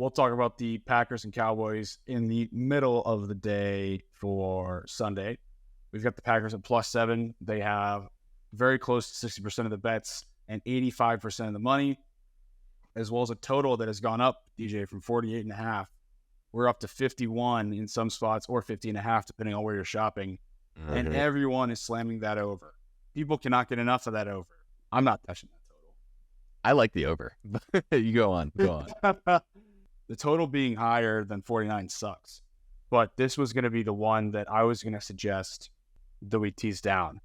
we'll talk about the Packers and Cowboys in the middle of the day for Sunday. We've got the Packers at +7. They have very close to 60% of the bets and 85% of the money, as well as a total that has gone up, DJ, from 48.5. We're up to 51 in some spots, or 50.5, depending on where you're shopping. Mm-hmm. And everyone is slamming that over. People cannot get enough of that over. I'm not touching that total. I like the over. You go on. The total being higher than 49 sucks. But this was going to be the one that I was going to suggest that we tease down.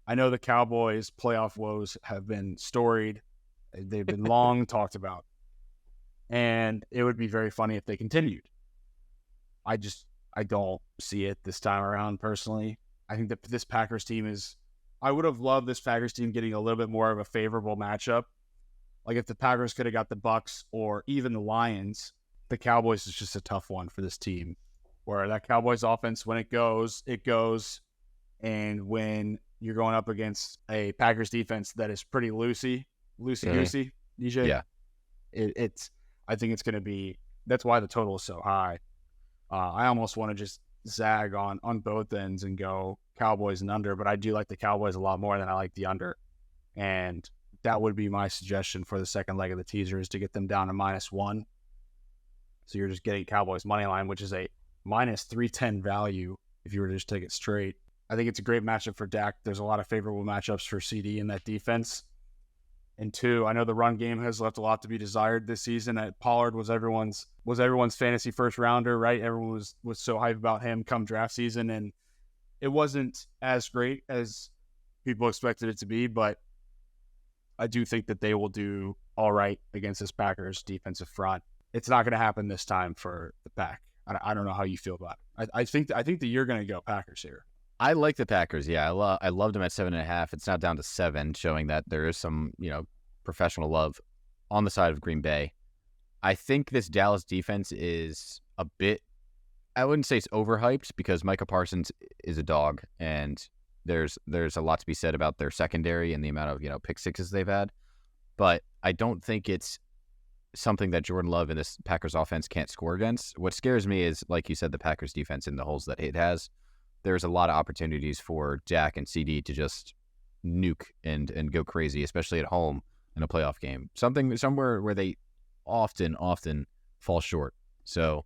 I know the Cowboys' playoff woes have been storied. They've been long talked about. And it would be very funny if they continued. I don't see it this time around, personally. I think that this Packers team I would have loved this Packers team getting a little bit more of a favorable matchup. Like if the Packers could have got the Bucs or even the Lions, the Cowboys is just a tough one for this team. Where that Cowboys offense, when it goes. And when you're going up against a Packers defense that is pretty loosey-goosey, DJ. Yeah. I think it's going to be, that's why the total is so high. I almost want to just zag on both ends and go Cowboys and under, but I do like the Cowboys a lot more than I like the under. And that would be my suggestion for the second leg of the teaser, is to get them down to -1. So you're just getting Cowboys money line, which is a -310 value if you were to just take it straight. I think it's a great matchup for Dak. There's a lot of favorable matchups for CD in that defense. And 2, I know the run game has left a lot to be desired this season. Pollard was everyone's fantasy first rounder, right? Everyone was so hyped about him come draft season, and it wasn't as great as people expected it to be, but I do think that they will do all right against this Packers defensive front. It's not going to happen this time for the Pack. I don't know how you feel about it. I think that you're going to go Packers here. I like the Packers. Yeah, I loved them at 7.5. It's now down to 7, showing that there is some, professional love on the side of Green Bay. I think this Dallas defense is a bit, I wouldn't say it's overhyped, because Micah Parsons is a dog, and there's a lot to be said about their secondary and the amount of, pick sixes they've had. But I don't think it's something that Jordan Love and this Packers offense can't score against. What scares me is, like you said, the Packers defense and the holes that it has. There's a lot of opportunities for Dak and CD to just nuke and go crazy, especially at home in a playoff game. Somewhere where they often fall short. So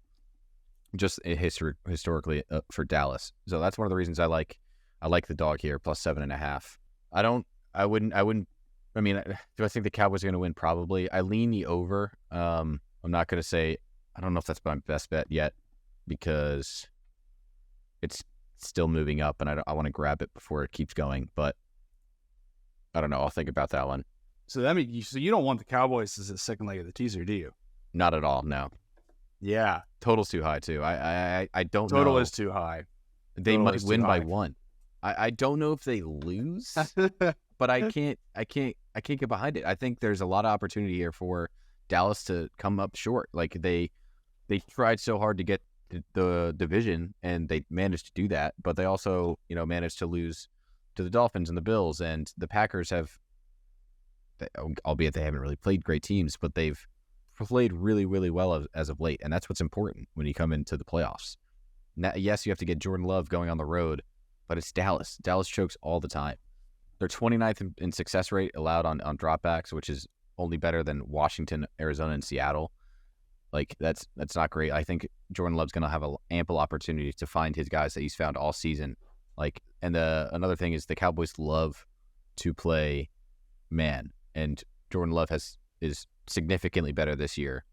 just historically for Dallas. So that's one of the reasons I like the dog here, +7.5. I mean, do I think the Cowboys are going to win? Probably. I lean the over. I'm not going to say, I don't know if that's my best bet yet, because it's still moving up, and I want to grab it before it keeps going. But I don't know. I'll think about that one. So you don't want the Cowboys as a second leg of the teaser, do you? Not at all. No. Yeah. Total's too high too. I don't know. Total is too high. They might win by 1. I don't know if they lose, but I can't get behind it. I think there's a lot of opportunity here for Dallas to come up short. Like they tried so hard to get the division, and they managed to do that, but they also, managed to lose to the Dolphins and the Bills, and the Packers have, albeit they haven't really played great teams, but they've played really, really well as of late, and that's what's important when you come into the playoffs. Now, yes, you have to get Jordan Love going on the road, but it's Dallas. Dallas chokes all the time. They're 29th in success rate allowed on dropbacks, which is only better than Washington, Arizona, and Seattle. Like, that's not great. I think Jordan Love's going to have an ample opportunity to find his guys that he's found all season. Like, and another thing is the Cowboys love to play man, and Jordan Love is significantly better this year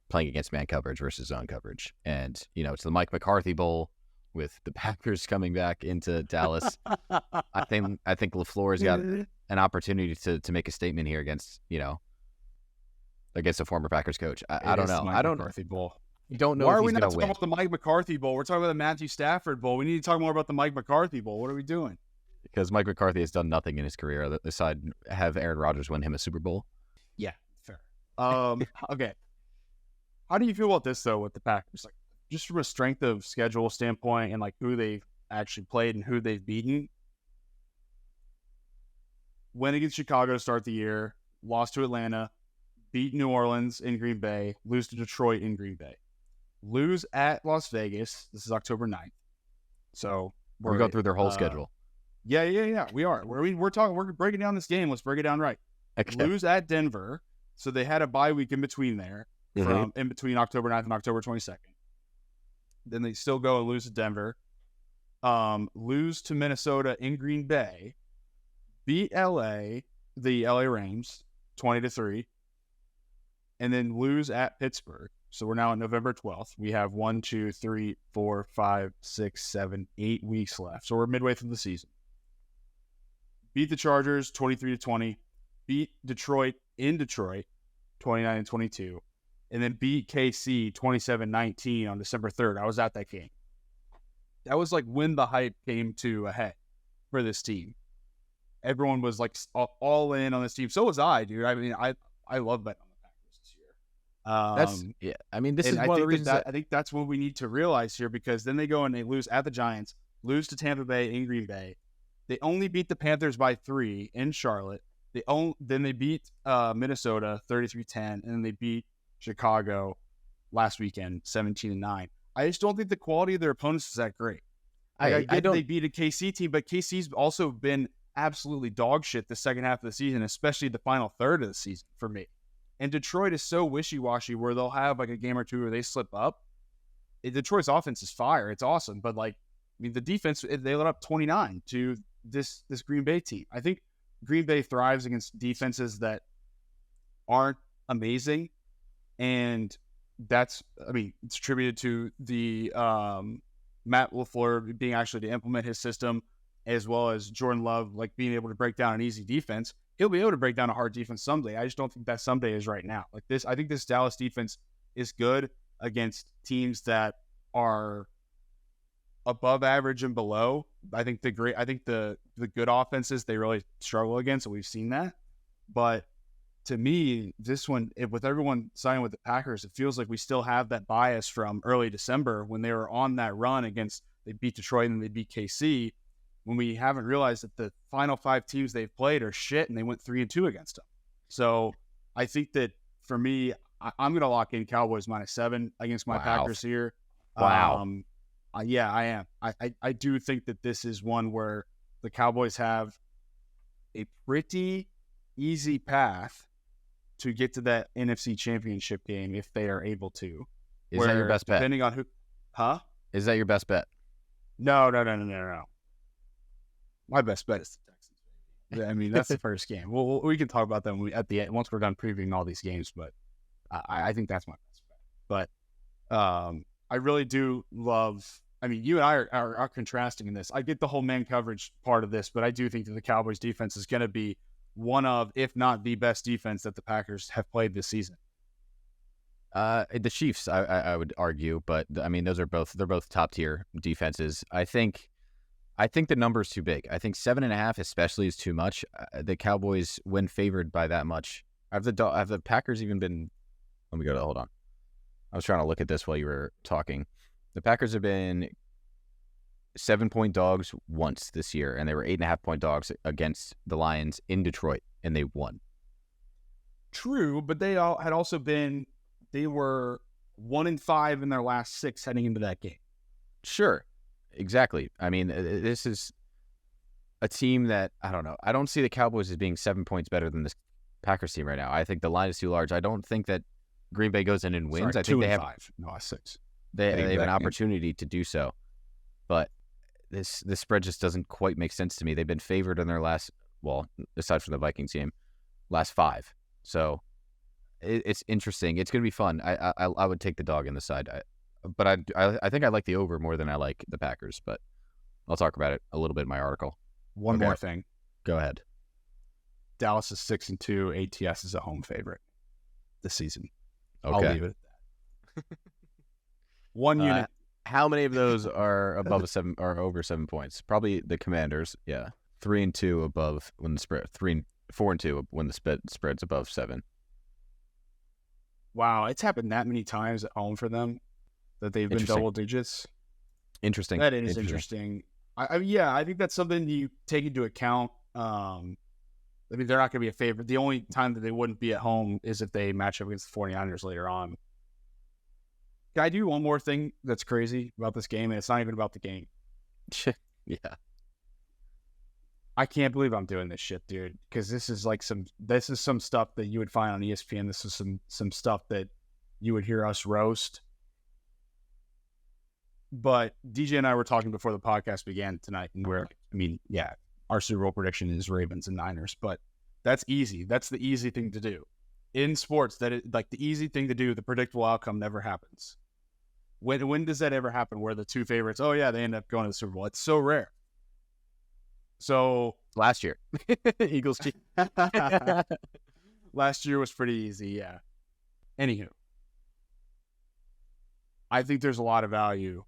playing against man coverage versus zone coverage. And, it's the Mike McCarthy Bowl with the Packers coming back into Dallas. I think LaFleur's got an opportunity to make a statement here against a former Packers coach. I don't know. I don't McCarthy Bowl. Don't know. Why if are we he's not gonna talking win. about the Mike McCarthy Bowl? We're talking about the Matthew Stafford Bowl. We need to talk more about the Mike McCarthy Bowl. What are we doing? Because Mike McCarthy has done nothing in his career aside have Aaron Rodgers win him a Super Bowl. Yeah, fair. Okay. How do you feel about this though with the Packers? Like, just from a strength of schedule standpoint and like who they've actually played and who they've beaten. Win against Chicago to start the year, lost to Atlanta, beat New Orleans in Green Bay, lose to Detroit in Green Bay, lose at Las Vegas. This is October 9th. So we're going through their whole schedule. Yeah. We are. We're breaking down this game. Let's break it down right. Okay. Lose at Denver. So they had a bye week in between there, from in between October 9th and October 22nd. Then they still go and lose to Denver. Lose to Minnesota in Green Bay. Beat the LA Rams, 20-3. And then lose at Pittsburgh. So we're now on November 12th. We have 1, 2, 3, 4, 5, 6, 7, 8 weeks left. So we're midway through the season. Beat the Chargers, 23-20. Beat Detroit in Detroit, 29-22. And then beat KC 27-19 on December 3rd. I was at that game. That was like when the hype came to a head for this team. Everyone was like all in on this team. So was I, dude. I mean, I love betting on the Packers this year. I mean, this is one of the reasons I think that's what we need to realize here, because then they go and they lose at the Giants, lose to Tampa Bay in Green Bay. They only beat the Panthers by 3 in Charlotte. Then they beat Minnesota 33-10, and then they beat Chicago last weekend 17-9. I just don't think the quality of their opponents is that great. I don't. They beat a KC team, but KC's also been absolutely dog shit the second half of the season, especially the final third of the season for me. And Detroit is so wishy-washy where they'll have like a game or two where they slip up. Detroit's offense is fire. It's awesome. But like, I mean, the defense, they let up 29 to this Green Bay team. I think Green Bay thrives against defenses that aren't amazing. And it's attributed to the Matt LaFleur being actually to implement his system, as well as Jordan Love like being able to break down an easy defense. He'll be able to break down a hard defense someday. I just don't think that someday is right now. Like this, I think this Dallas defense is good against teams that are above average and below. I think the good offenses they really struggle against, and we've seen that. But to me, this one, with everyone signing with the Packers, it feels like we still have that bias from early December when they were on that run they beat Detroit and they beat KC, when we haven't realized that the final 5 teams they've played are shit and they went 3-2 against them. So I think that for me, I'm going to lock in Cowboys -7 against my Packers here. Wow. Yeah, I am. I do think that this is one where the Cowboys have a pretty easy path to get to that NFC Championship game if they are able to. Is that your best bet? Depending on who, Is that your best bet? No. My best bet is the Texans. I mean, that's the first game. We can talk about them at the end once we're done previewing all these games. But I think that's my best bet. But I really do love. I mean, you and I are contrasting in this. I get the whole man coverage part of this, but I do think that the Cowboys defense is going to be one of, if not the best defense that the Packers have played this season. The Chiefs, I would argue, but I mean, they're both top tier defenses. I think the number is too big. I think 7.5 especially is too much. The Cowboys, when favored by that much, have the Packers even been? Let me hold on. I was trying to look at this while you were talking. The Packers have been 7-point dogs once this year, and they were 8.5-point dogs against the Lions in Detroit, and they won. True, but they were 1-5 in their last 6 heading into that game. Sure, exactly. I mean, this is a team that, I don't know. I don't see the Cowboys as being 7 points better than this Packers team right now. I think the line is too large. I don't think that Green Bay goes in and wins. Sorry, I think they have 5. No, 6. They have an opportunity to do so, but this spread just doesn't quite make sense to me. They've been favored in their last, well, aside from the Vikings game, last 5. So it's interesting. It's going to be fun. I would take the dog in the side, but I think I like the over more than I like the Packers. But I'll talk about it a little bit in my article. One more thing. Go ahead. Dallas is 6-2. ATS is a home favorite this season. Okay. I'll leave it at that. One unit. How many of those are above 7 or over 7 points? Probably the Commanders. Yeah, 3-2 above when the spread. 4-2 when the spread's above 7. Wow, it's happened that many times at home for them that they've been double digits. Interesting. That is interesting. I think that's something you take into account. I mean, they're not going to be a favorite. The only time that they wouldn't be at home is if they match up against the 49ers later on. Can I do one more thing that's crazy about this game? And it's not even about the game. Yeah. I can't believe I'm doing this shit, dude. Because this is some stuff that you would find on ESPN. This is some stuff that you would hear us roast. But DJ and I were talking before the podcast began tonight, and our Super Bowl prediction is Ravens and Niners, but that's easy. That's the easy thing to do. In sports, the easy thing to do, the predictable outcome never happens. When does that ever happen where the two favorites, oh yeah, they end up going to the Super Bowl? It's so rare. So last year, Eagles. Last year was pretty easy, yeah. Anywho, I think there's a lot of value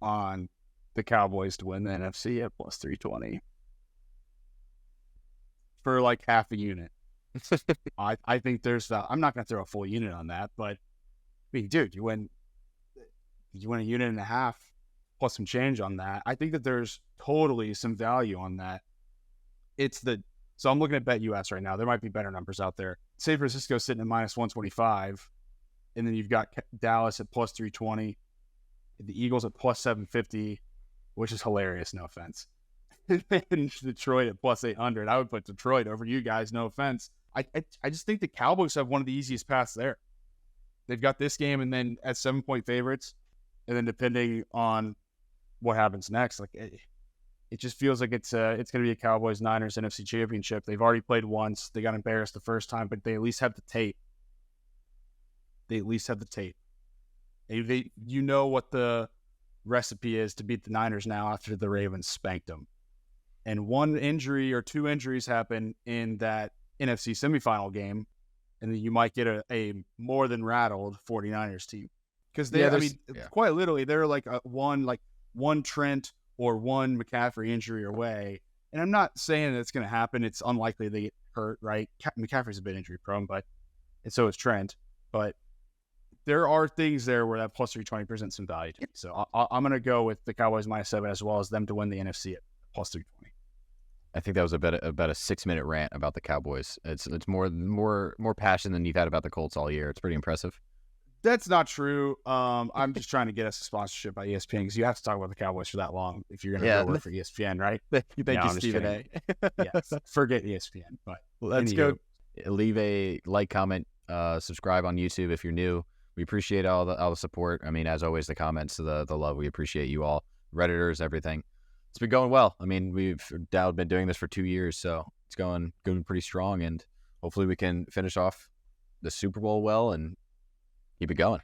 on the Cowboys to win the NFC at plus 320 for like half a unit. I think there's I'm not going to throw a full unit on that, but I mean, dude, you win a unit and a half plus some change on that. I think that there's totally some value on that. So I'm looking at BetUS right now. There might be better numbers out there. San Francisco sitting at minus 125, and then you've got Dallas at plus 320, the Eagles at plus 750, which is hilarious, no offense. And Detroit at plus 800. I would put Detroit over you guys, no offense. I just think the Cowboys have one of the easiest paths there. They've got this game and then at 7-point favorites, and then depending on what happens next, like it just feels like it's going to be a Cowboys-Niners NFC Championship. They've already played once. They got embarrassed the first time, but they at least have the tape. You know what the recipe is to beat the Niners now after the Ravens spanked them. And one injury or two injuries happen in that NFC semifinal game, and then you might get a more than rattled 49ers team. Because quite literally, they're like one Trent or one McCaffrey injury away. And I'm not saying that it's going to happen. It's unlikely they get hurt, right? McCaffrey's a bit injury prone, and so is Trent. But there are things there where that plus 320 presents some value to me. So I'm going to go with the Cowboys minus 7 as well as them to win the NFC at plus 320. I think that was about a 6-minute rant about the Cowboys. It's more passion than you've had about the Colts all year. It's pretty impressive. That's not true. I'm just trying to get us a sponsorship by ESPN because you have to talk about the Cowboys for that long if you're going to go work for ESPN, right? Thank you, Stephen A. Yes, forget ESPN. But let's go. Leave a like, comment, subscribe on YouTube if you're new. We appreciate all the support. I mean, as always, the comments, the love. We appreciate you all, Redditors, everything. It's been going well. I mean, we've been doing this for 2 years, so it's going pretty strong, and hopefully we can finish off the Super Bowl well and keep it going.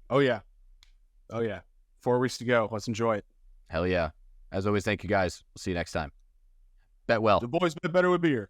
Oh yeah. 4 weeks to go. Let's enjoy it. Hell yeah. As always, thank you guys. We'll see you next time. Bet well. The boys bet better with beer.